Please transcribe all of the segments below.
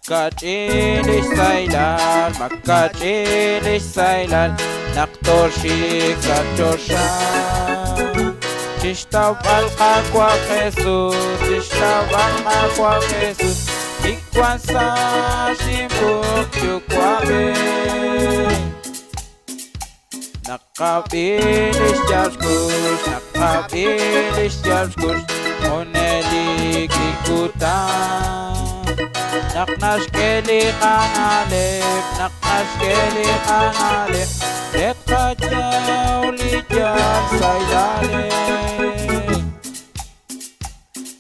Makkachilis Sailan, Makkachilis Sailan, Naktoshik Satoshan. Tishtabal Aqua Jesus, Tishtabal Aqua Jesus, Ikwansa Shimbuk Yukwabe. Nakabilis Jabskush, Nakabilis Jabskush, Onelik Ikutan. Naknas Keli Kanalep, Naknas Keli Kanalep, Lekhajaw Lijab Sailalep.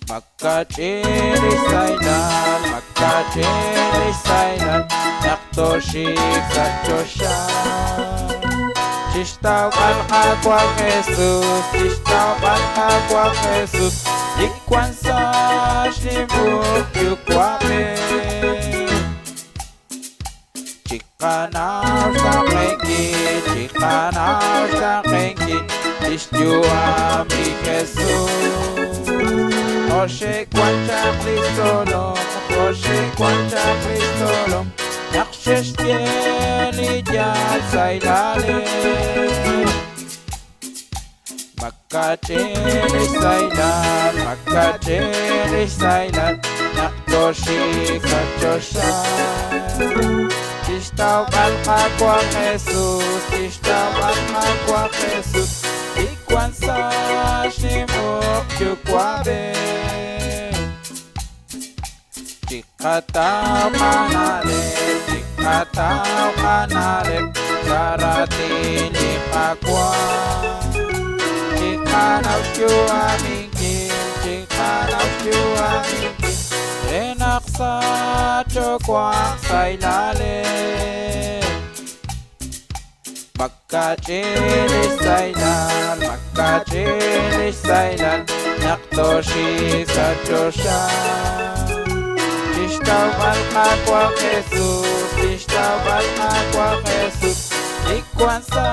Makkachilis Sailan, Makkachilis Sailan, Naktoshik Satoshan. Tishtabal Aqua Jesus, Tishtabal Aqua Jesus, Ikwansa Shimbuk Yukwabe. Chikanaw sa kengkin, Chikanaw sa kengkin, Tishjua mi Jesus. Oshe Kwancha Kristolom, Oshe Kwancha Kristolom, Nakshesh Keli Jal Sailalep. Makkachilis Sailan, Makkachilis Sailan, Naktoshik Satoshan. Tishtabal Aqua Jesus, Tishtabal Aqua Jesus, Ikwansa Shimbuk Yukwabe. Chikataw Kanalep, Chikataw Kanalep, Saratin Ipakwa. Chikanaw Shua Mingkin, Chikanaw Shua Mingkin, Renaksa Chokwang Sailalep. Makkachilis Sailan, Makkachilis Sailan, Naktoshik Satoshan. Tishtabal Aqua Jesus, Tishtabal Aqua Jesus, Ikwansa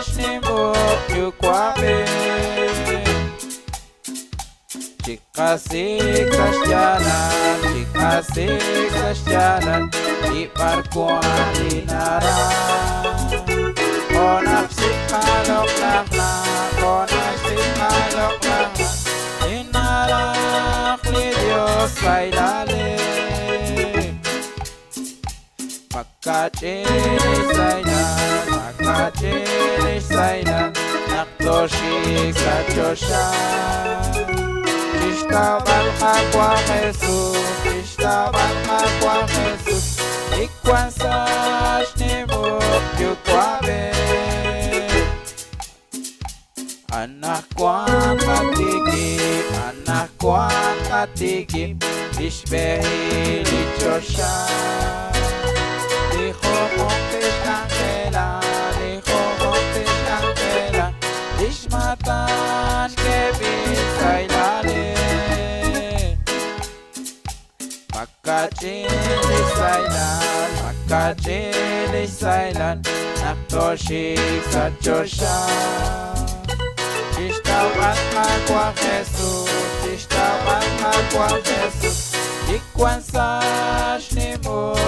Shimbuk Yukwabe. Chikasik Sasyalan, Chikasik Sasyalan, Iparkuan Linaran. Konapsik Kalok Lakla, Konapsik Kalok Lakla, Inarak ni Diyos Sailalep. Makkachilis Sailan, Makkachilis Sailan, Naktoshik Satoshan. Tishtabal Aqua Jesus, Tishtabal Aqua Jesus, Ikwansa Shimbuk Yukwabe. Anak kuang katigim, anak kuang katigim, Ishbehi Lichoshan. Dijo Montes Angela, Dijo Montes Angela, Ishmatan Kevin Sailalep. Makkachilis Sailan, Makkachilis Sailan, Naktoshik Satoshan. Tishtabal Aqua Jesus, Tishtabal Aqua Jesus, Ikwansa Shimbuk